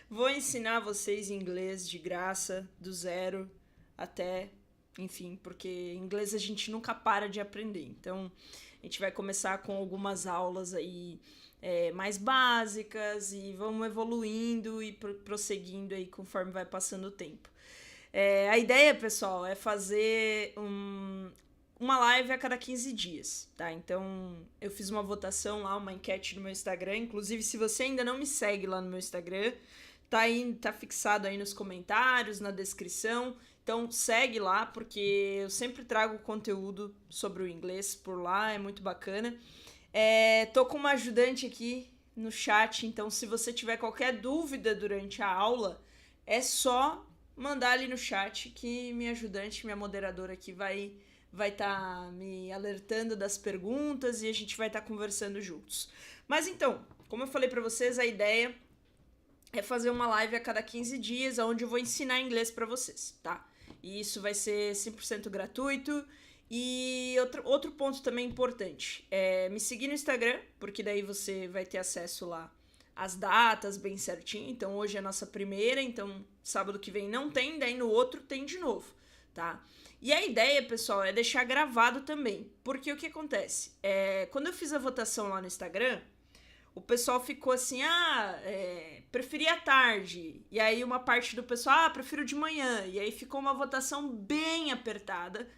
Vou ensinar vocês inglês de graça, do zero até, enfim, porque inglês a gente nunca para de aprender. Então, a gente vai começar com algumas aulas aí mais básicas e vamos evoluindo e prosseguindo aí conforme vai passando o tempo. A ideia, pessoal, é fazer uma live a cada 15 dias, tá? Então, eu fiz uma votação lá, uma enquete no meu Instagram. Inclusive, se você ainda não me segue lá no meu Instagram, tá fixado aí nos comentários, na descrição. Então, segue lá, porque eu sempre trago conteúdo sobre o inglês por lá, é muito bacana. Tô com uma ajudante aqui no chat, então se você tiver qualquer dúvida durante a aula, é só mandar ali no chat que minha ajudante, minha moderadora aqui vai estar me alertando das perguntas e a gente vai estar conversando juntos. Mas então, como eu falei para vocês, a ideia é fazer uma live a cada 15 dias, onde eu vou ensinar inglês para vocês, tá? E isso vai ser 100% gratuito. E outro ponto também importante é me seguir no Instagram, porque daí você vai ter acesso lá às datas bem certinho. Então hoje é a nossa primeira, então sábado que vem não tem, daí no outro tem de novo, tá? E a ideia, pessoal, é deixar gravado também, porque o que acontece? Quando eu fiz a votação lá no Instagram, o pessoal ficou assim, preferia à tarde. E aí uma parte do pessoal, prefiro de manhã. E aí ficou uma votação bem apertada.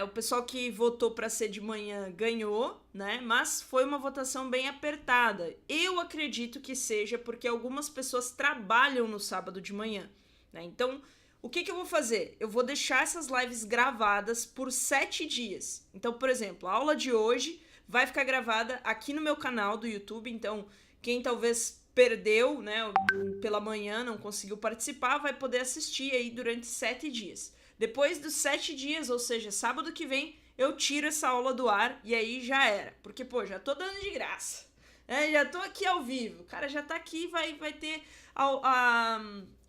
O pessoal que votou para ser de manhã ganhou, né? Mas foi uma votação bem apertada. Eu acredito que seja porque algumas pessoas trabalham no sábado de manhã, né? Então, o que eu vou fazer? Eu vou deixar essas lives gravadas por 7 dias. Então, por exemplo, a aula de hoje vai ficar gravada aqui no meu canal do YouTube. Então, quem talvez perdeu, né, pela manhã, não conseguiu participar, vai poder assistir aí durante 7 dias. Depois dos 7 dias, ou seja, sábado que vem, eu tiro essa aula do ar e aí já era. Porque, já tô dando de graça. Já tô aqui ao vivo. O cara já tá aqui, vai ter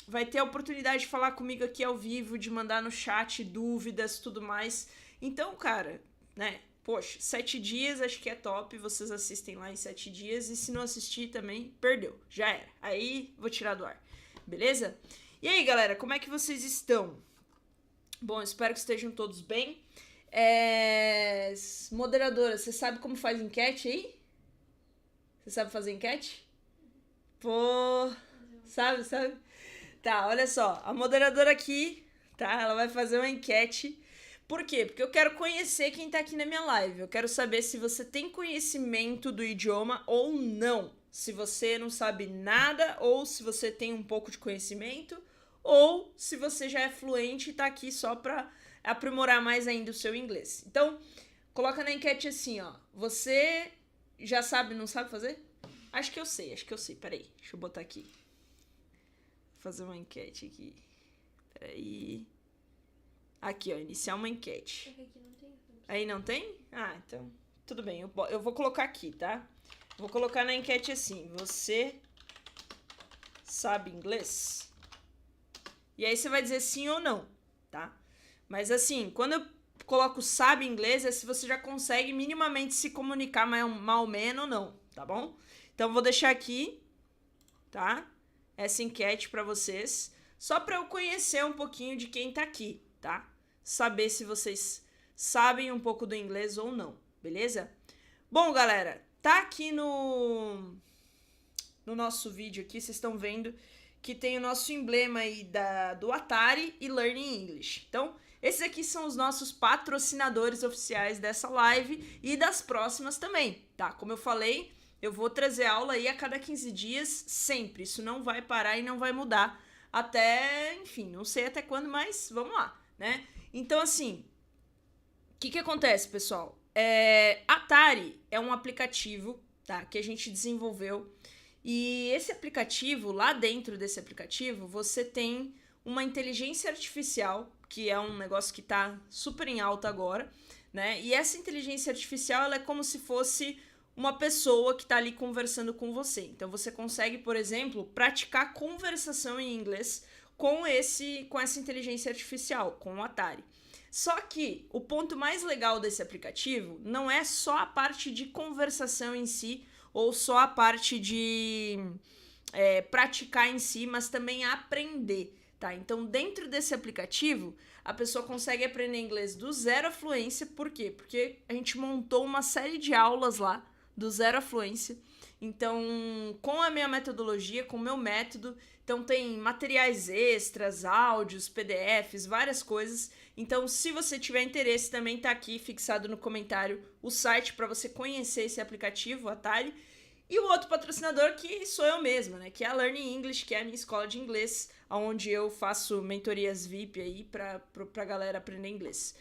vai ter a oportunidade de falar comigo aqui ao vivo, de mandar no chat dúvidas, tudo mais. Então, cara, né? 7 dias acho que é top. Vocês assistem lá em 7 dias. E se não assistir também, perdeu. Já era. Aí, vou tirar do ar. Beleza? E aí, galera, como é que vocês estão? Bom, espero que estejam todos bem. Moderadora, você sabe como faz enquete aí? Você sabe fazer enquete? Pô, sabe? Tá, olha só. A moderadora aqui, tá? Ela vai fazer uma enquete. Por quê? Porque eu quero conhecer quem tá aqui na minha live. Eu quero saber se você tem conhecimento do idioma ou não. Se você não sabe nada ou se você tem um pouco de conhecimento ou se você já é fluente e tá aqui só pra aprimorar mais ainda o seu inglês. Então, coloca na enquete assim, ó. Você já sabe, não sabe fazer? Acho que eu sei. Peraí, deixa eu botar aqui. Vou fazer uma enquete aqui. Peraí. Aqui, ó, iniciar uma enquete. Aqui não tem. Aí não tem? Ah, então, tudo bem. Eu vou colocar aqui, tá? Vou colocar na enquete assim, você sabe inglês? E aí você vai dizer sim ou não, tá? Mas assim, quando eu coloco sabe inglês, é se você já consegue minimamente se comunicar mal ou menos ou não, tá bom? Então vou deixar aqui, tá? Essa enquete pra vocês, só pra eu conhecer um pouquinho de quem tá aqui, tá? Saber se vocês sabem um pouco do inglês ou não, beleza? Bom, galera, tá aqui no nosso vídeo aqui, vocês estão vendo que tem o nosso emblema aí do Atari e Learning English. Então, esses aqui são os nossos patrocinadores oficiais dessa live e das próximas também, tá? Como eu falei, eu vou trazer aula aí a cada 15 dias, sempre. Isso não vai parar e não vai mudar até, enfim, não sei até quando, mas vamos lá, né? Então, assim, o que acontece, pessoal? Atari é um aplicativo, tá, que a gente desenvolveu. E esse aplicativo, lá dentro desse aplicativo, você tem uma inteligência artificial, que é um negócio que tá super em alta agora, né? E essa inteligência artificial, ela é como se fosse uma pessoa que tá ali conversando com você. Então você consegue, por exemplo, praticar conversação em inglês com essa inteligência artificial, com o Atari. Só que o ponto mais legal desse aplicativo não é só a parte de conversação em si, ou só a parte de praticar em si, mas também aprender, tá? Então, dentro desse aplicativo, a pessoa consegue aprender inglês do zero à fluência. Por quê? Porque a gente montou uma série de aulas lá, do zero à fluência. Então, com a minha metodologia, com o meu método, então tem materiais extras, áudios, PDFs, várias coisas. Então, se você tiver interesse, também tá aqui fixado no comentário o site para você conhecer esse aplicativo, o Atali. E o outro patrocinador que sou eu mesma, né? Que é a Learning English, que é a minha escola de inglês, onde eu faço mentorias VIP aí pra galera aprender inglês.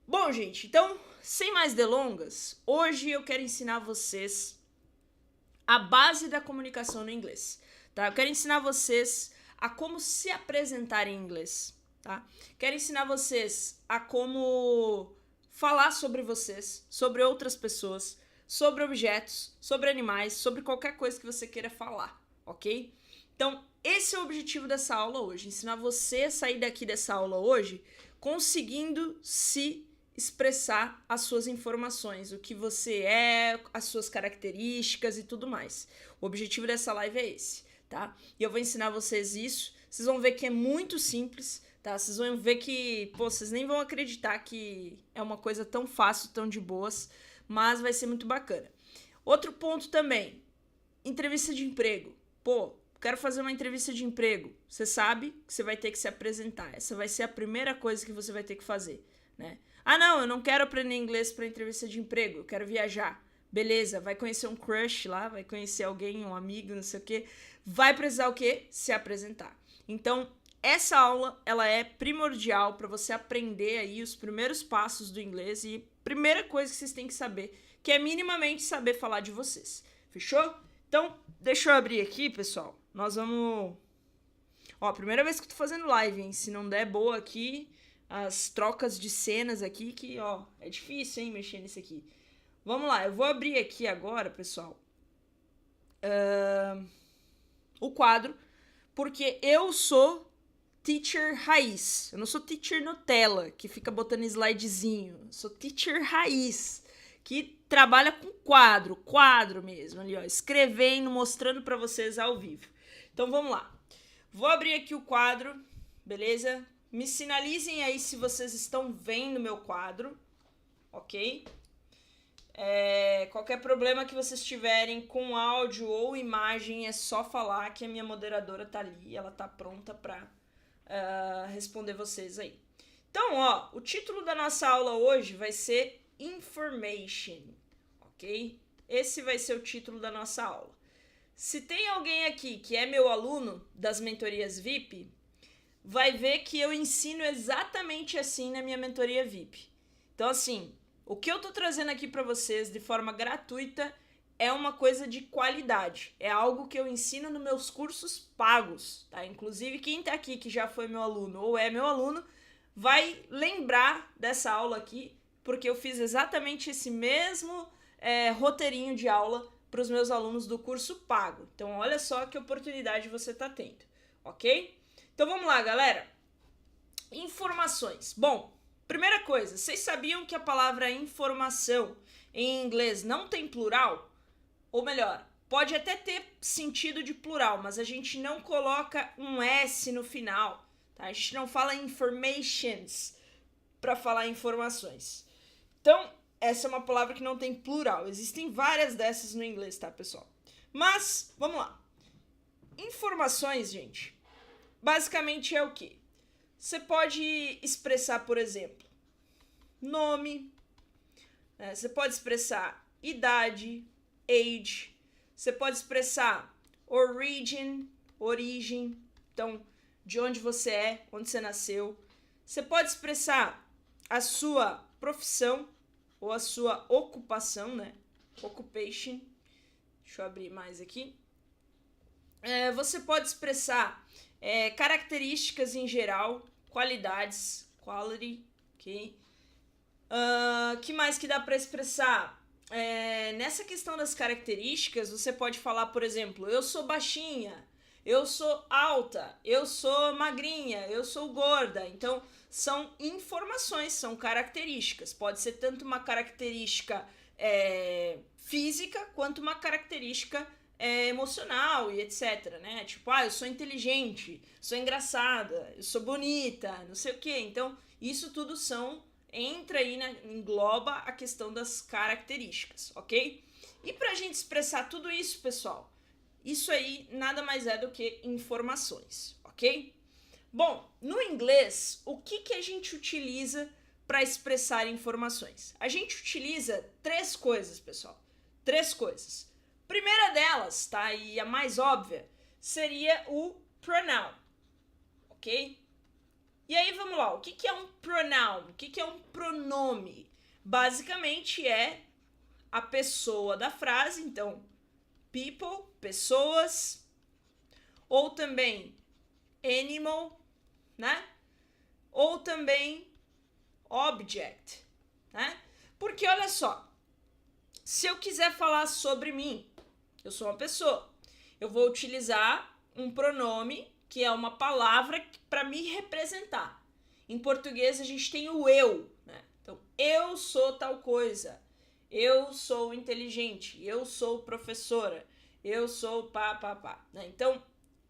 Bom, gente, então, sem mais delongas, hoje eu quero ensinar vocês a base da comunicação no inglês, tá? Eu quero ensinar vocês a como se apresentar em inglês, tá? Quero ensinar vocês a como falar sobre vocês, sobre outras pessoas, sobre objetos, sobre animais, sobre qualquer coisa que você queira falar, ok? Então, esse é o objetivo dessa aula hoje, ensinar você a sair daqui dessa aula hoje conseguindo se expressar as suas informações, o que você é, as suas características e tudo mais. O objetivo dessa live é esse, tá? E eu vou ensinar vocês isso, vocês vão ver que é muito simples, tá? Vocês vão ver que, pô, vocês nem vão acreditar que é uma coisa tão fácil, tão de boas, mas vai ser muito bacana. Outro ponto também, entrevista de emprego. Pô, quero fazer uma entrevista de emprego. Você sabe que você vai ter que se apresentar. Essa vai ser a primeira coisa que você vai ter que fazer, né? Ah, não, eu não quero aprender inglês para entrevista de emprego, eu quero viajar. Beleza, vai conhecer um crush lá, vai conhecer alguém, um amigo, não sei o quê. Vai precisar o quê? Se apresentar. Então, essa aula, ela é primordial para você aprender aí os primeiros passos do inglês e primeira coisa que vocês têm que saber, que é minimamente saber falar de vocês. Fechou? Então, deixa eu abrir aqui, pessoal. Nós vamos... Ó, primeira vez que eu tô fazendo live, hein? Se não der boa aqui, as trocas de cenas aqui, que, ó, é difícil, hein, mexer nisso aqui. Vamos lá, eu vou abrir aqui agora, pessoal, o quadro, porque eu sou teacher raiz. Eu não sou teacher Nutella, que fica botando slidezinho. Eu sou teacher raiz, que trabalha com quadro mesmo, ali, ó, escrevendo, mostrando para vocês ao vivo. Então, vamos lá. Vou abrir aqui o quadro, beleza? Me sinalizem aí se vocês estão vendo meu quadro, ok? Qualquer problema que vocês tiverem com áudio ou imagem, é só falar que a minha moderadora tá ali, ela tá pronta para responder vocês aí. Então, ó, o título da nossa aula hoje vai ser Information, ok? Esse vai ser o título da nossa aula. Se tem alguém aqui que é meu aluno das mentorias VIP, vai ver que eu ensino exatamente assim na minha mentoria VIP. Então, assim, o que eu tô trazendo aqui para vocês de forma gratuita é uma coisa de qualidade. É algo que eu ensino nos meus cursos pagos, tá? Inclusive, quem tá aqui que já foi meu aluno ou é meu aluno, vai lembrar dessa aula aqui, porque eu fiz exatamente esse mesmo roteirinho de aula para os meus alunos do curso pago. Então, olha só que oportunidade você tá tendo, ok? Então, vamos lá, galera. Informações. Bom, primeira coisa, vocês sabiam que a palavra informação em inglês não tem plural? Ou melhor, pode até ter sentido de plural, mas a gente não coloca um S no final, tá? A gente não fala informations para falar informações. Então, essa é uma palavra que não tem plural. Existem várias dessas no inglês, tá, pessoal? Mas, vamos lá. Informações, gente, basicamente é o quê? Você pode expressar, por exemplo, nome, né? Você pode expressar idade, age, você pode expressar origin, então, de onde você é, onde você nasceu. Você pode expressar a sua profissão ou a sua ocupação, né? Occupation. Deixa eu abrir mais aqui. Você pode expressar características em geral, qualidades, quality, ok? Que mais que dá para expressar? Nessa questão das características, você pode falar, por exemplo, eu sou baixinha, eu sou alta, eu sou magrinha, eu sou gorda. Então, são informações, são características. Pode ser tanto uma característica física quanto uma característica emocional e etc, né? Tipo, eu sou inteligente, sou engraçada, eu sou bonita, não sei o quê. Então, isso tudo entra aí, engloba a questão das características, ok? E pra gente expressar tudo isso, pessoal, isso aí nada mais é do que informações, ok? Bom, no inglês, o que a gente utiliza para expressar informações? A gente utiliza 3 coisas, pessoal. 3 coisas. Primeira delas, tá? E a mais óbvia, seria o pronoun, ok? E aí, vamos lá. O que é um pronoun? O que é um pronome? Basicamente é a pessoa da frase, então, people, pessoas, ou também animal, né? Ou também object, né? Porque olha só, se eu quiser falar sobre mim, eu sou uma pessoa, eu vou utilizar um pronome que é uma palavra para me representar. Em português a gente tem o eu, né? Então, eu sou tal coisa, eu sou inteligente, eu sou professora, eu sou pá, né? Então,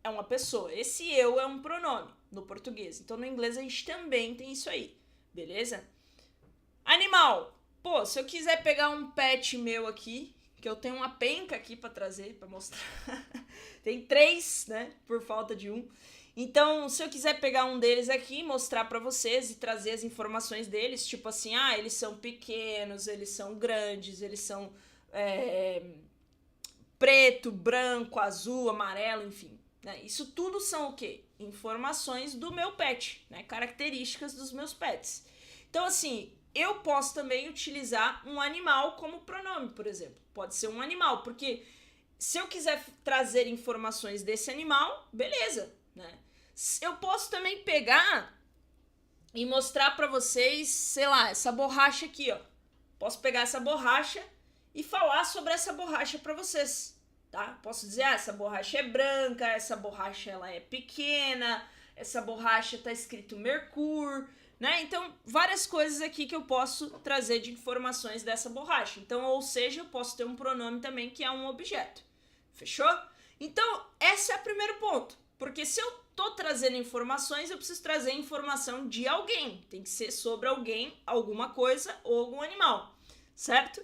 é uma pessoa. Esse eu é um pronome no português. Então, no inglês a gente também tem isso aí, beleza? Animal. Pô, se eu quiser pegar um pet meu aqui, que eu tenho uma penca aqui para trazer, para mostrar. Tem 3, né? Por falta de um. Então, se eu quiser pegar um deles aqui, mostrar para vocês e trazer as informações deles, tipo assim, eles são pequenos, eles são grandes, eles são preto, branco, azul, amarelo, enfim. Né? Isso tudo são o quê? Informações do meu pet, né? Características dos meus pets. Então, assim, eu posso também utilizar um animal como pronome, por exemplo. Pode ser um animal, porque se eu quiser trazer informações desse animal, beleza, né? Eu posso também pegar e mostrar para vocês, sei lá, essa borracha aqui, ó. Posso pegar essa borracha e falar sobre essa borracha para vocês, tá? Posso dizer, essa borracha é branca, essa borracha ela é pequena, essa borracha tá escrito Mercur, né? Então, várias coisas aqui que eu posso trazer de informações dessa borracha. Então, ou seja, eu posso ter um pronome também que é um objeto. Fechou? Então, esse é o primeiro ponto. Porque se eu tô trazendo informações, eu preciso trazer informação de alguém. Tem que ser sobre alguém, alguma coisa ou algum animal, certo?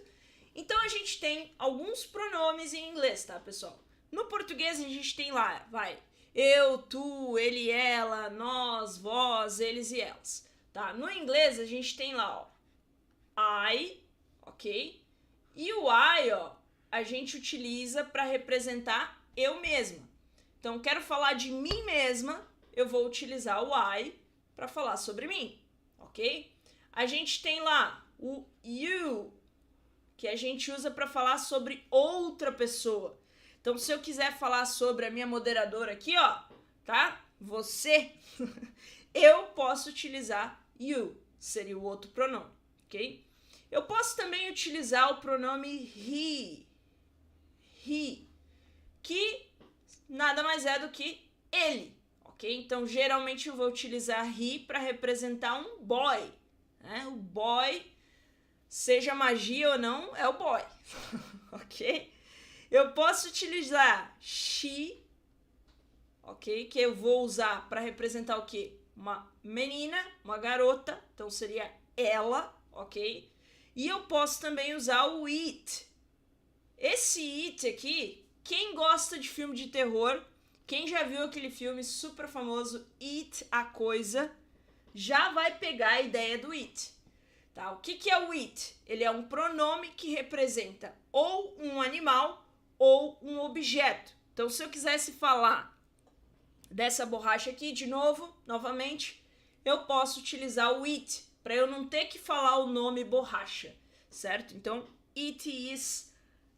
Então, a gente tem alguns pronomes em inglês, tá, pessoal? No português, a gente tem lá, eu, tu, ele, ela, nós, vós, eles e elas. Tá? No inglês, a gente tem lá, I, ok? E o I, a gente utiliza para representar eu mesma. Então, quero falar de mim mesma, eu vou utilizar o I para falar sobre mim, ok? A gente tem lá o you, que a gente usa para falar sobre outra pessoa. Então, se eu quiser falar sobre a minha moderadora aqui, tá? Você, eu posso utilizar you, seria o outro pronome, ok? Eu posso também utilizar o pronome he, que nada mais é do que ele, ok? Então, geralmente eu vou utilizar he para representar um boy, né? O boy, seja magia ou não, é o boy, ok? Eu posso utilizar she, ok? Que eu vou usar para representar o quê? Uma menina, uma garota, então seria ela, ok? E eu posso também usar o it. Esse it aqui, quem gosta de filme de terror, quem já viu aquele filme super famoso It, a Coisa, já vai pegar a ideia do it. Tá? O que é o it? Ele é um pronome que representa ou um animal ou um objeto. Então, se eu quisesse falar dessa borracha aqui, de novo, novamente, eu posso utilizar o it, para eu não ter que falar o nome borracha, certo? Então, it is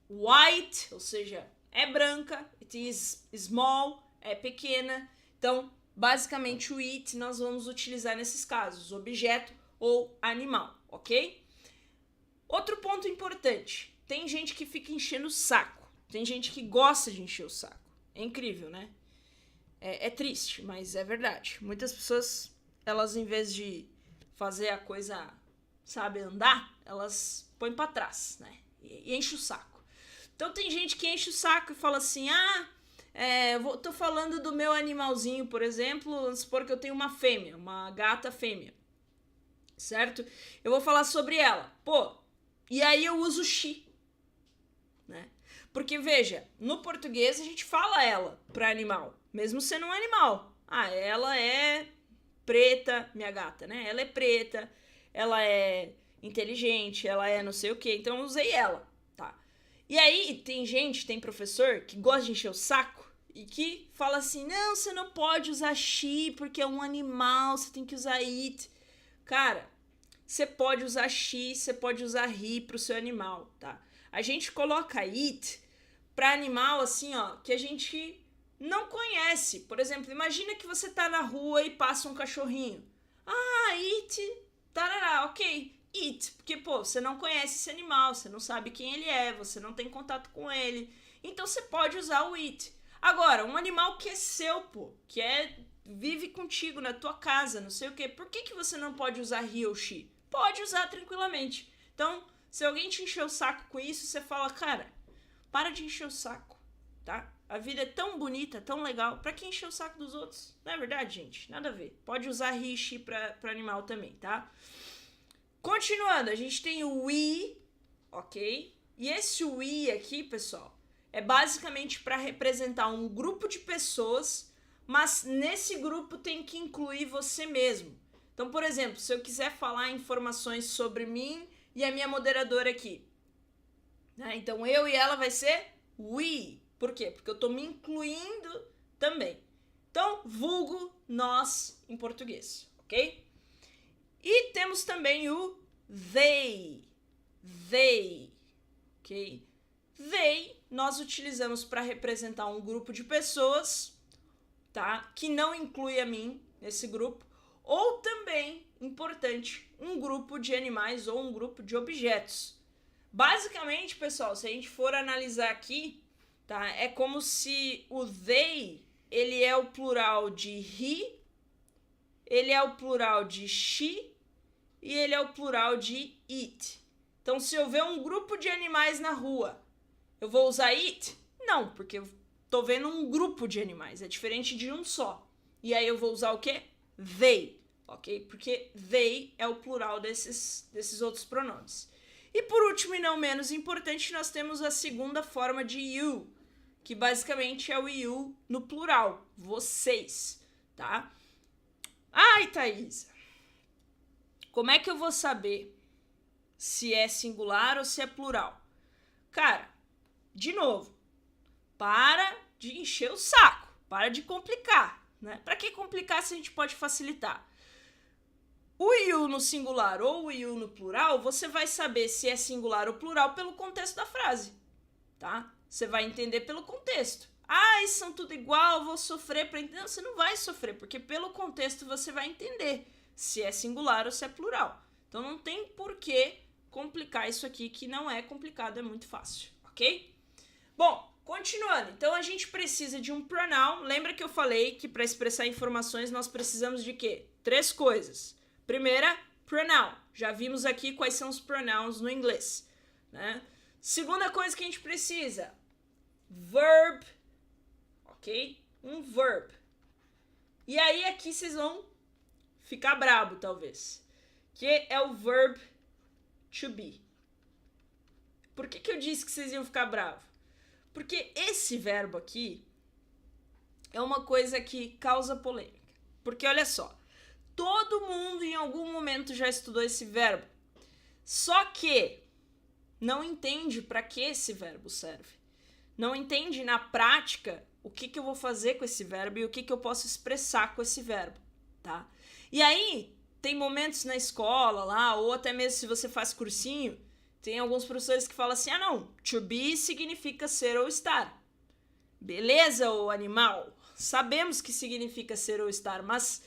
white, ou seja, é branca, it is small, é pequena. Então, basicamente, o it nós vamos utilizar nesses casos, objeto ou animal, ok? Outro ponto importante, tem gente que fica enchendo o saco, tem gente que gosta de encher o saco. É incrível, né? É triste, mas é verdade. Muitas pessoas, elas em vez de fazer a coisa, sabe, andar, elas põem pra trás, né? E enche o saco. Então tem gente que enche o saco e fala assim, tô falando do meu animalzinho, por exemplo, vamos supor que eu tenho uma fêmea, uma gata fêmea, certo? Eu vou falar sobre ela, e aí eu uso she, né? Porque, veja, no português a gente fala ela para animal, mesmo sendo um animal. Ela é preta, minha gata, né? Ela é preta, ela é inteligente, ela é não sei o que, então eu usei ela, tá? E aí tem professor que gosta de encher o saco e que fala assim, não, você não pode usar she porque é um animal, você tem que usar it. Cara, você pode usar she, você pode usar he pro seu animal, tá? A gente coloca it pra animal assim, ó, que a gente não conhece. Por exemplo, imagina que você tá na rua e passa um cachorrinho. It, tarará, ok, it, porque, você não conhece esse animal, você não sabe quem ele é, você não tem contato com ele, então você pode usar o it. Agora, um animal que é seu, que vive contigo na tua casa, não sei o quê, por que você não pode usar he ou she? Pode usar tranquilamente. Então, se alguém te encher o saco com isso, você fala, cara, para de encher o saco, tá? A vida é tão bonita, tão legal, pra que encher o saco dos outros? Não é verdade, gente? Nada a ver. Pode usar he e she pra animal também, tá? Continuando, a gente tem o we, ok? E esse we aqui, pessoal, é basicamente para representar um grupo de pessoas, mas nesse grupo tem que incluir você mesmo. Então, por exemplo, se eu quiser falar informações sobre mim e a minha moderadora aqui, né? Então eu e ela vai ser we. Por quê? Porque eu tô me incluindo também. Então, vulgo nós em português, ok? E temos também o they. They, ok? They nós utilizamos para representar um grupo de pessoas, tá? Que não inclui a mim nesse grupo. Ou também, importante, um grupo de animais ou um grupo de objetos. Basicamente, pessoal, se a gente for analisar aqui, tá? É como se o they, ele é o plural de he, ele é o plural de she e ele é o plural de it. Então, se eu ver um grupo de animais na rua, eu vou usar it? Não, porque eu tô vendo um grupo de animais, é diferente de um só. E aí eu vou usar o quê? They, ok? Porque they é o plural desses outros pronomes. E por último e não menos importante, nós temos a segunda forma de you, que basicamente é o you no plural, vocês, tá? Ai, Thaís, como é que eu vou saber se é singular ou se é plural? Cara, de novo, para de encher o saco, para de complicar, né? Para que complicar se a gente pode facilitar? O you no singular ou o you no plural, você vai saber se é singular ou plural pelo contexto da frase, tá? Você vai entender pelo contexto. Isso são tudo igual, vou sofrer para entender. Não, você não vai sofrer, porque pelo contexto você vai entender se é singular ou se é plural. Então não tem por que complicar isso aqui, que não é complicado, é muito fácil, ok? Bom, continuando. Então a gente precisa de um pronoun. Lembra que eu falei que para expressar informações nós precisamos de quê? 3 coisas. Primeira, pronoun. Já vimos aqui quais são os pronouns no inglês, né? Segunda coisa que a gente precisa, verb, ok? Um verb. E aí aqui vocês vão ficar brabo, talvez, que é o verb to be. Por que eu disse que vocês iam ficar bravos? Porque esse verbo aqui é uma coisa que causa polêmica. Porque olha só, todo mundo em algum momento já estudou esse verbo, só que não entende para que esse verbo serve. Não entende na prática o que eu vou fazer com esse verbo e o que eu posso expressar com esse verbo, tá? E aí, tem momentos na escola lá, ou até mesmo se você faz cursinho, tem alguns professores que falam assim, não, to be significa ser ou estar. Beleza, ô animal? Sabemos que significa ser ou estar, mas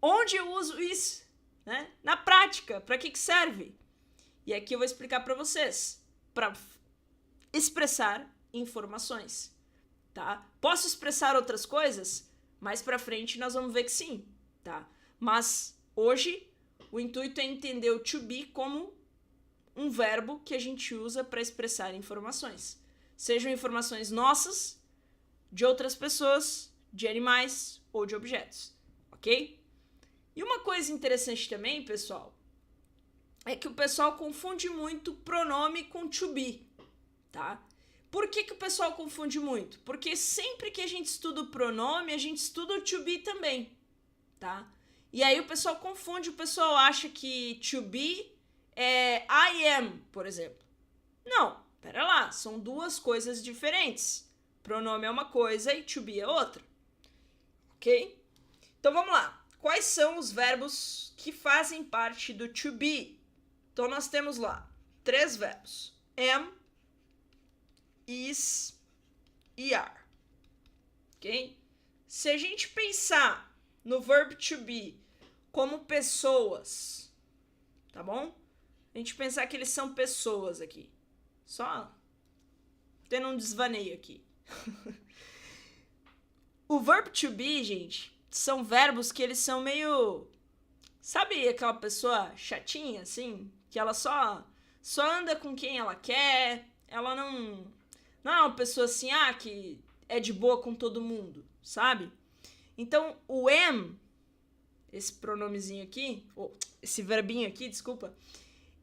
onde eu uso isso? Né? Na prática, para que serve? E aqui eu vou explicar para vocês. Para expressar informações, tá? Posso expressar outras coisas? Mais para frente nós vamos ver que sim, tá? Mas hoje o intuito é entender o to be como um verbo que a gente usa para expressar informações. sejam informações nossas, de outras pessoas, de animais ou de objetos, ok? E uma coisa interessante também, pessoal, é que o pessoal confunde muito pronome com to be, tá? Por que o pessoal confunde muito? Porque sempre que a gente estuda o pronome, a gente estuda o to be também, tá? E aí o pessoal confunde, o pessoal acha que to be é I am, por exemplo. Não, pera lá, são duas coisas diferentes. Pronome é uma coisa e to be é outra, ok? Então vamos lá. Quais são os verbos que fazem parte do to be? Então nós temos lá 3 verbos: am, is e are, ok? Se a gente pensar no verbo to be como pessoas, tá bom? A gente pensar que eles são pessoas aqui. Só tendo um desvaneio aqui. O verbo to be, gente, são verbos que eles são meio... Sabe aquela pessoa chatinha, assim? Que ela só anda com quem ela quer. Ela não é uma pessoa assim, que é de boa com todo mundo, sabe? Então, o am, esse pronomezinho aqui, ou esse verbinho aqui, desculpa,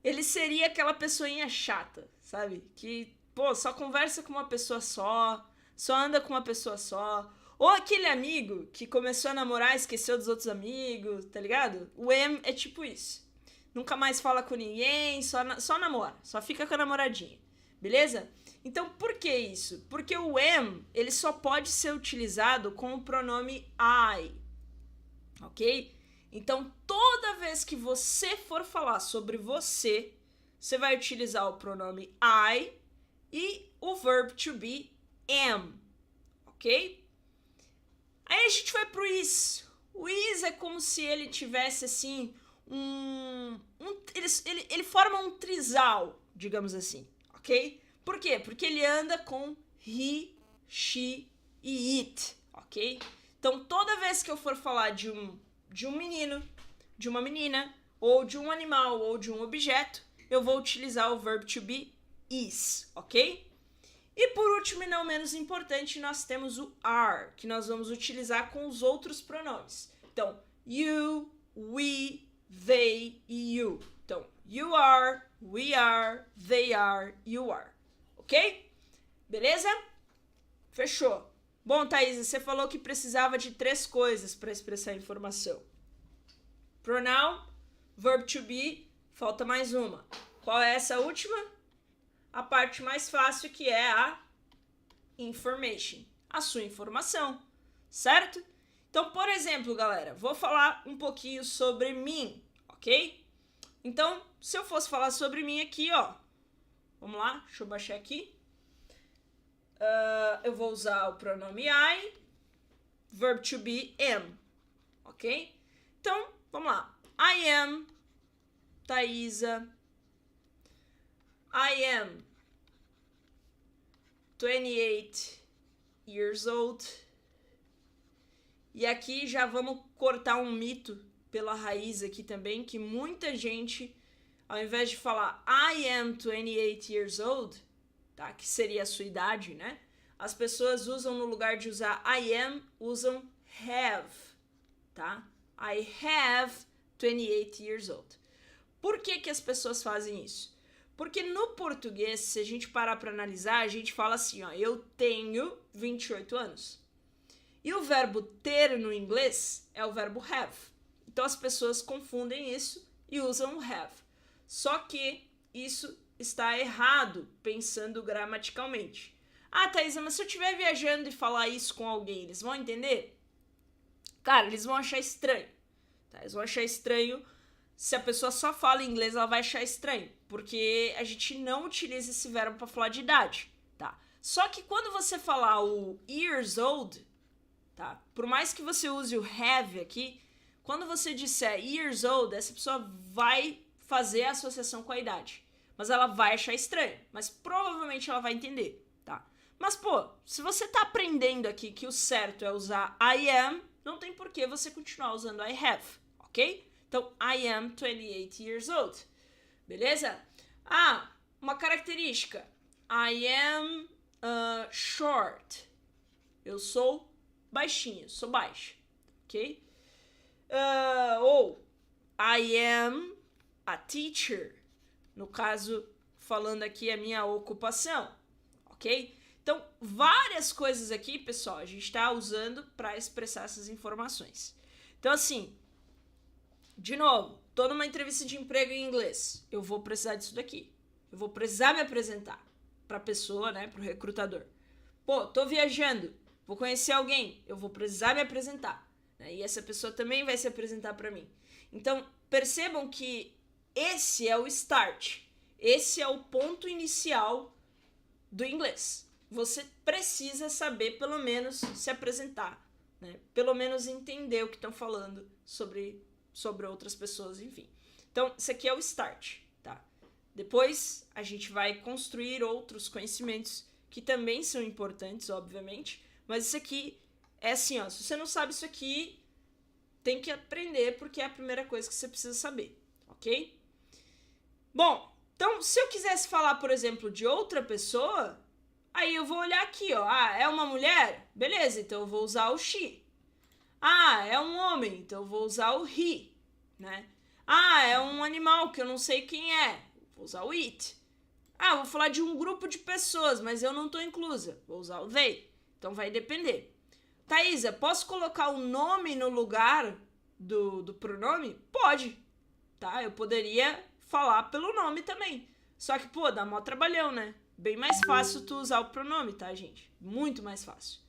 ele seria aquela pessoinha chata, sabe? Que, só conversa com uma pessoa só anda com uma pessoa só. Ou aquele amigo que começou a namorar e esqueceu dos outros amigos, tá ligado? O am é tipo isso. Nunca mais fala com ninguém, só namora, só fica com a namoradinha, beleza? Então, por que isso? Porque o am, ele só pode ser utilizado com o pronome I, ok? Então, toda vez que você for falar sobre você, você vai utilizar o pronome I e o verbo to be am, ok? Aí a gente vai pro is. O is é como se ele tivesse, assim, ele forma um trisal, digamos assim, ok? Por quê? Porque ele anda com he, she e it, ok? Então, toda vez que eu for falar de um menino, de uma menina, ou de um animal, ou de um objeto, eu vou utilizar o verbo to be is, ok? E por último e não menos importante, nós temos o are, que nós vamos utilizar com os outros pronomes. Então, you, we, they e you. Então, you are, we are, they are, you are. Ok? Beleza? Fechou. Bom, Thaís, você falou que precisava de 3 coisas para expressar a informação. Pronoun, verb to be, falta mais uma. Qual é essa última? A parte mais fácil, que é a information, a sua informação, certo? Então, por exemplo, galera, vou falar um pouquinho sobre mim, ok? Então, se eu fosse falar sobre mim aqui, ó, vamos lá, deixa eu baixar aqui. Eu vou usar o pronome I, verb to be am, ok? Então, vamos lá. I am Thaisa. I am 28 years old. E aqui já vamos cortar um mito pela raiz aqui também, que muita gente, ao invés de falar I am 28 years old, tá? Que seria a sua idade, né? As pessoas usam, no lugar de usar I am, usam have, tá? I have 28 years old. Por que as pessoas fazem isso? Porque no português, se a gente parar para analisar, a gente fala assim, ó, eu tenho 28 anos. E o verbo ter no inglês é o verbo have. Então as pessoas confundem isso e usam o have. Só que isso está errado, pensando gramaticalmente. Thaisa, mas se eu estiver viajando e falar isso com alguém, eles vão entender? Cara, eles vão achar estranho. Tá? Eles vão achar estranho. Se a pessoa só fala inglês, ela vai achar estranho, porque a gente não utiliza esse verbo para falar de idade, tá? Só que quando você falar o years old, tá? Por mais que você use o have aqui, quando você disser years old, essa pessoa vai fazer a associação com a idade, mas ela vai achar estranho, mas provavelmente ela vai entender, tá? Mas, se você tá aprendendo aqui que o certo é usar I am, não tem por que você continuar usando I have, ok? Então, I am 28 years old. Beleza? Uma característica. I am Short. Eu sou baixinho, sou baixa, ok? Ou I am a teacher. No caso, falando aqui a minha ocupação, ok? Então, várias coisas aqui, pessoal, a gente está usando para expressar essas informações. Então, assim, de novo, tô numa entrevista de emprego em inglês. Eu vou precisar disso daqui. Eu vou precisar me apresentar para a pessoa, né, para o recrutador. Pô, tô viajando, vou conhecer alguém, eu vou precisar me apresentar. Né? E essa pessoa também vai se apresentar para mim. Então, percebam que esse é o start. Esse é o ponto inicial do inglês. Você precisa saber, pelo menos, se apresentar. Né? Pelo menos entender o que estão falando sobre outras pessoas, enfim. Então, isso aqui é o start, tá? Depois, a gente vai construir outros conhecimentos que também são importantes, obviamente, mas isso aqui é assim, ó, se você não sabe isso aqui, tem que aprender, porque é a primeira coisa que você precisa saber, ok? Bom, então, se eu quisesse falar, por exemplo, de outra pessoa, aí eu vou olhar aqui, ó, é uma mulher? Beleza, então eu vou usar o she. É um homem, então eu vou usar o he, né? É um animal que eu não sei quem é, vou usar o it. Vou falar de um grupo de pessoas, mas eu não estou inclusa, vou usar o they. Então vai depender. Thaisa, posso colocar o nome no lugar do pronome? Pode, tá? Eu poderia falar pelo nome também. Só que, pô, dá mó trabalhão, né? Bem mais fácil tu usar o pronome, tá, gente? Muito mais fácil.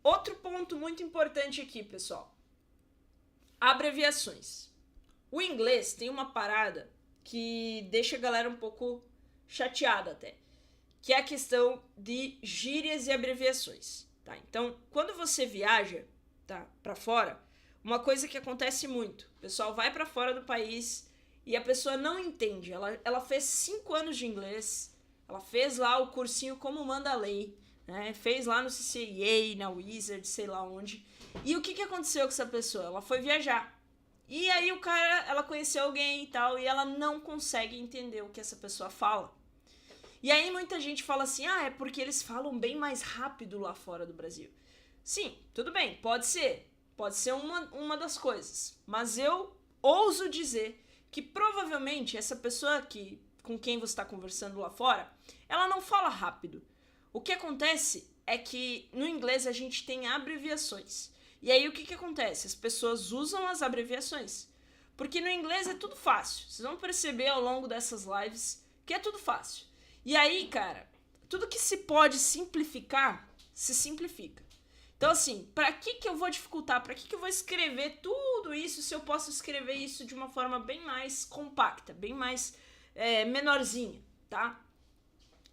Outro ponto muito importante aqui, pessoal. Abreviações. O inglês tem uma parada que deixa a galera um pouco chateada até, que é a questão de gírias e abreviações, tá? Então, quando você viaja, tá, para fora, uma coisa que acontece muito, o pessoal vai para fora do país e a pessoa não entende. Ela fez 5 anos de inglês, ela fez lá o cursinho Como Manda a Lei, né? Fez lá no CCA, na Wizard, sei lá onde. E o que aconteceu com essa pessoa? Ela foi viajar. E aí ela conheceu alguém e tal, e ela não consegue entender o que essa pessoa fala. E aí muita gente fala assim, é porque eles falam bem mais rápido lá fora do Brasil. Sim, tudo bem, pode ser uma das coisas. Mas eu ouso dizer que provavelmente essa pessoa com quem você está conversando lá fora, ela não fala rápido. O que acontece é que no inglês a gente tem abreviações. E aí o que acontece? As pessoas usam as abreviações. Porque no inglês é tudo fácil. Vocês vão perceber ao longo dessas lives que é tudo fácil. E aí, cara, tudo que se pode simplificar, se simplifica. Então, assim, pra que eu vou dificultar? Pra que eu vou escrever tudo isso se eu posso escrever isso de uma forma bem mais compacta, bem mais menorzinha, tá?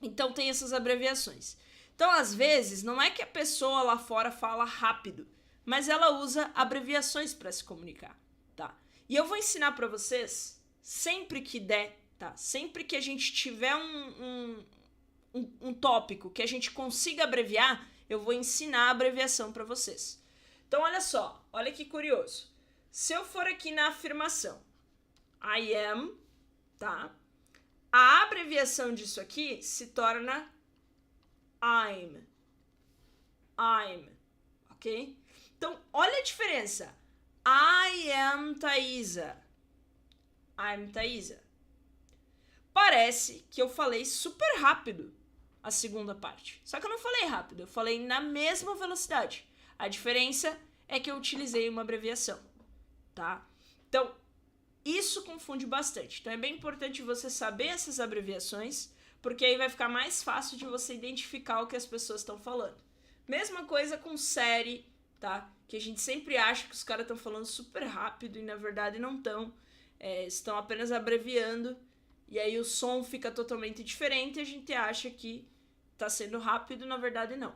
Então, tem essas abreviações. Então, às vezes, não é que a pessoa lá fora fala rápido, mas ela usa abreviações para se comunicar, tá? E eu vou ensinar para vocês, sempre que der, tá? Sempre que a gente tiver um tópico que a gente consiga abreviar, eu vou ensinar a abreviação para vocês. Então, olha só, olha que curioso. Se eu for aqui na afirmação, I am, tá? A abreviação disso aqui se torna I'm, ok? Então, olha a diferença. I am Thaisa. I'm Thaisa. Parece que eu falei super rápido a segunda parte. Só que eu não falei rápido, eu falei na mesma velocidade. A diferença é que eu utilizei uma abreviação, tá? Então, isso confunde bastante. Então, é bem importante você saber essas abreviações, porque aí vai ficar mais fácil de você identificar o que as pessoas estão falando. Mesma coisa com série, tá? Que a gente sempre acha que os caras estão falando super rápido e na verdade não estão. Estão apenas abreviando e aí o som fica totalmente diferente e a gente acha que tá sendo rápido, na verdade não.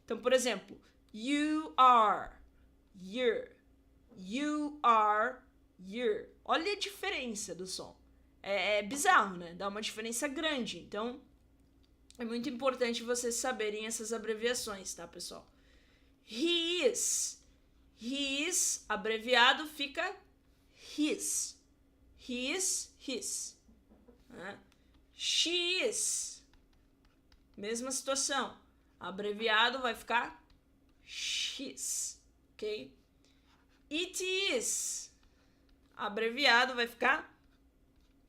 Então, por exemplo, you are, you're, you are, you're. Olha a diferença do som. É bizarro, né? Dá uma diferença grande. Então, é muito importante vocês saberem essas abreviações, tá, pessoal? He is. He is, abreviado, fica his. He is, his. She is. Mesma situação. Abreviado vai ficar X, ok? It is. Abreviado vai ficar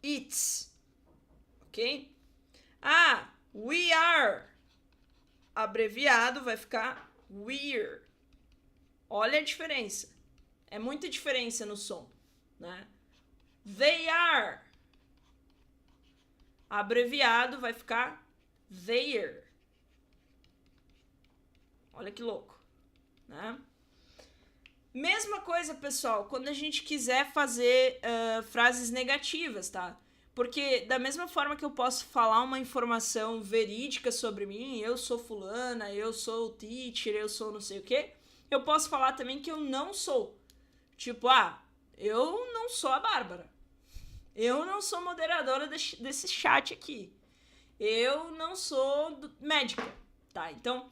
it's, ok? Ah, we are. Abreviado vai ficar we're. Olha a diferença. É muita diferença no som, né? They are. Abreviado vai ficar their. Olha que louco, né? Mesma coisa, pessoal, quando a gente quiser fazer frases negativas, tá? Porque da mesma forma que eu posso falar uma informação verídica sobre mim, eu sou fulana, eu sou teacher, eu sou não sei o quê, eu posso falar também que eu não sou. Tipo, eu não sou a Bárbara. Eu não sou moderadora desse chat aqui. Eu não sou médica, tá? Então,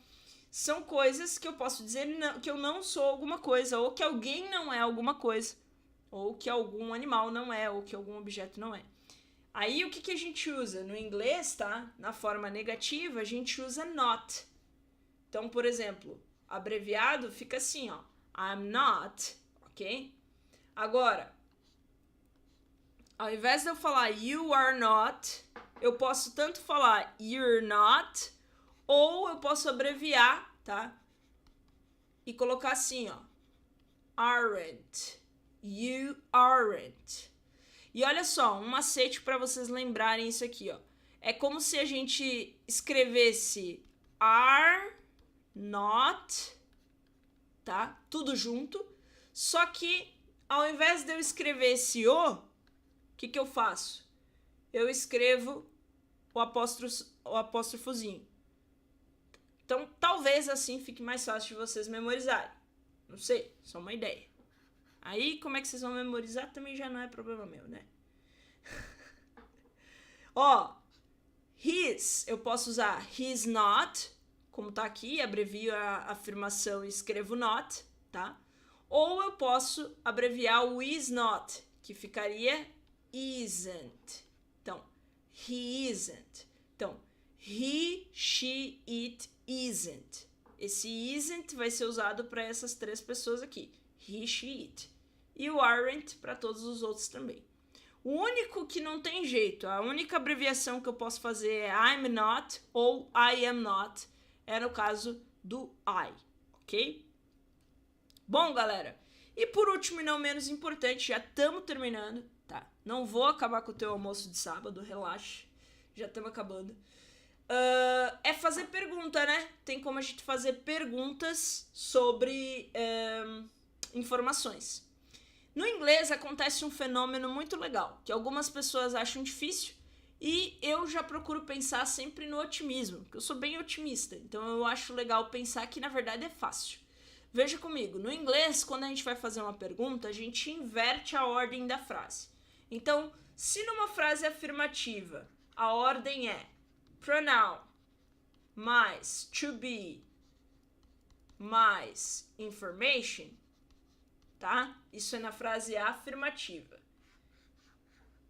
são coisas que eu posso dizer que eu não sou alguma coisa, ou que alguém não é alguma coisa, ou que algum animal não é, ou que algum objeto não é. Aí, o que a gente usa? No inglês, tá? Na forma negativa, a gente usa not. Então, por exemplo, abreviado fica assim, ó. I'm not, ok? Agora, ao invés de eu falar you are not, eu posso tanto falar you're not, ou eu posso abreviar, tá? E colocar assim, ó. Aren't. You aren't. E olha só, um macete para vocês lembrarem isso aqui, ó. É como se a gente escrevesse are not, tá? Tudo junto. Só que ao invés de eu escrever esse o que eu faço? Eu escrevo o apóstrofozinho. Então, talvez assim fique mais fácil de vocês memorizarem. Não sei, só uma ideia. Aí, como é que vocês vão memorizar também já não é problema meu, né? Ó, his, eu posso usar he's not, como tá aqui, abrevio a afirmação e escrevo not, tá? Ou eu posso abreviar o is not, que ficaria isn't. Então, he isn't. Então, he, she, it, isn't. Esse isn't vai ser usado para essas três pessoas aqui. He, she, it. E o aren't para todos os outros também. O único que não tem jeito, a única abreviação que eu posso fazer é I'm not ou I am not. É no caso do I, ok? Bom, galera, e por último e não menos importante, já estamos terminando, tá? Não vou acabar com o teu almoço de sábado, relaxa, já estamos acabando. É fazer pergunta, né? Tem como a gente fazer perguntas sobre informações. No inglês acontece um fenômeno muito legal, que algumas pessoas acham difícil, e eu já procuro pensar sempre no otimismo, porque eu sou bem otimista, então eu acho legal pensar que na verdade é fácil. Veja comigo, no inglês, quando a gente vai fazer uma pergunta, a gente inverte a ordem da frase. Então, se numa frase afirmativa, a ordem é pronoun mais to be mais information, tá? Isso é na frase afirmativa.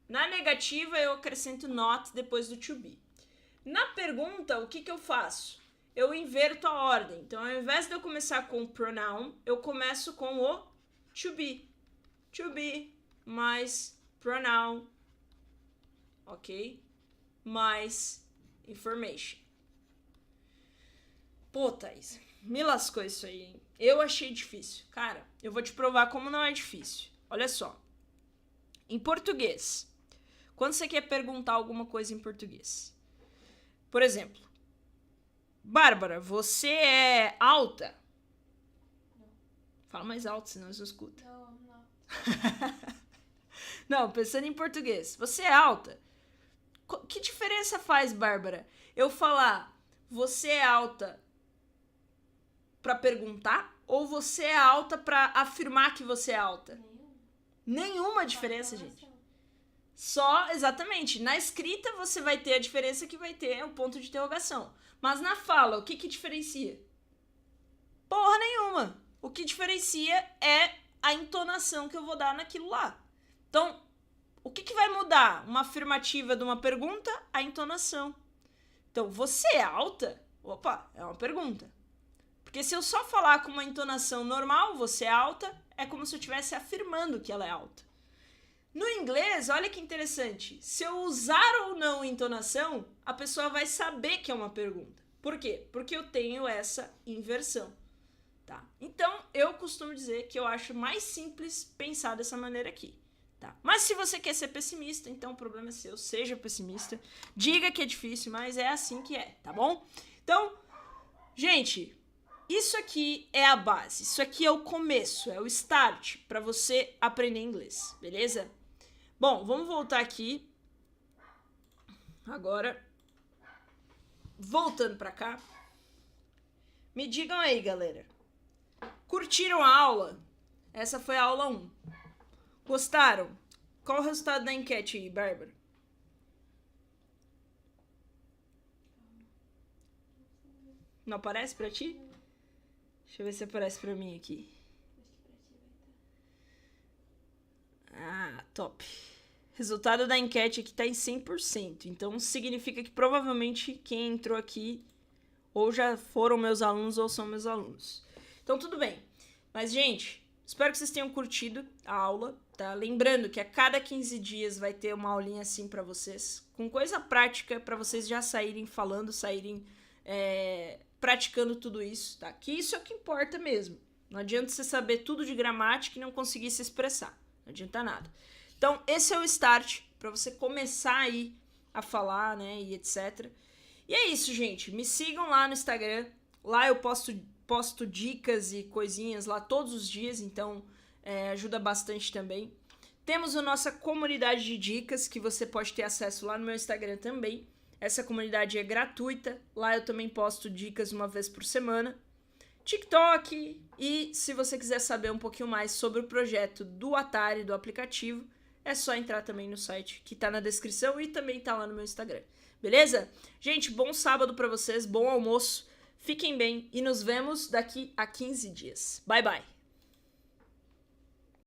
Na negativa, eu acrescento not depois do to be. Na pergunta, o que eu faço? Eu inverto a ordem. Então, ao invés de eu começar com o pronoun, eu começo com o to be. To be mais pronoun, ok? Mais information. Pô, Thaís, me lascou isso aí, hein? Eu achei difícil. Cara, eu vou te provar como não é difícil. Olha só. Em português, quando você quer perguntar alguma coisa em português, por exemplo, Bárbara, você é alta? Não. Fala mais alto, senão eu não escuto. Não. Não, pensando em português. Você é alta? Que diferença faz, Bárbara, eu falar você é alta pra perguntar ou você é alta pra afirmar que você é alta? Nenhuma diferença, gente. Só, exatamente. Na escrita você vai ter a diferença que vai ter o ponto de interrogação. Mas na fala, o que diferencia? Porra nenhuma. O que diferencia é a entonação que eu vou dar naquilo lá. Então, o que vai mudar uma afirmativa de uma pergunta? A entonação. Então, você é alta? Opa, é uma pergunta. Porque se eu só falar com uma entonação normal, você é alta, é como se eu estivesse afirmando que ela é alta. No inglês, olha que interessante. Se eu usar ou não entonação, a pessoa vai saber que é uma pergunta. Por quê? Porque eu tenho essa inversão. Tá? Então, eu costumo dizer que eu acho mais simples pensar dessa maneira aqui. Tá? Mas se você quer ser pessimista, então o problema é seu. Seja pessimista. Diga que é difícil, mas é assim que é, tá bom? Então, gente, isso aqui é a base. Isso aqui é o começo, é o start para você aprender inglês, beleza? Bom, vamos voltar aqui. Agora, voltando para cá. Me digam aí, galera. Curtiram a aula? Essa foi a aula 1. Gostaram? Qual o resultado da enquete aí, Bárbara? Não aparece pra ti? Deixa eu ver se aparece pra mim aqui. Ah, top. Resultado da enquete aqui tá em 100%. Então, significa que provavelmente quem entrou aqui ou já foram meus alunos ou são meus alunos. Então, tudo bem. Mas, gente, espero que vocês tenham curtido a aula, tá? Lembrando que a cada 15 dias vai ter uma aulinha assim pra vocês, com coisa prática pra vocês já saírem falando, saírem praticando tudo isso, tá? Que isso é o que importa mesmo. Não adianta você saber tudo de gramática e não conseguir se expressar. Não adianta nada. Então, esse é o start pra você começar aí a falar, né, e etc. E é isso, gente. Me sigam lá no Instagram. Lá eu posto dicas e coisinhas lá todos os dias, então ajuda bastante também. Temos a nossa comunidade de dicas, que você pode ter acesso lá no meu Instagram também. Essa comunidade é gratuita. Lá eu também posto dicas uma vez por semana. TikTok. E se você quiser saber um pouquinho mais sobre o projeto do Atari, do aplicativo, é só entrar também no site que tá na descrição e também tá lá no meu Instagram. Beleza? Gente, bom sábado pra vocês, bom almoço, fiquem bem e nos vemos daqui a 15 dias. Bye, bye!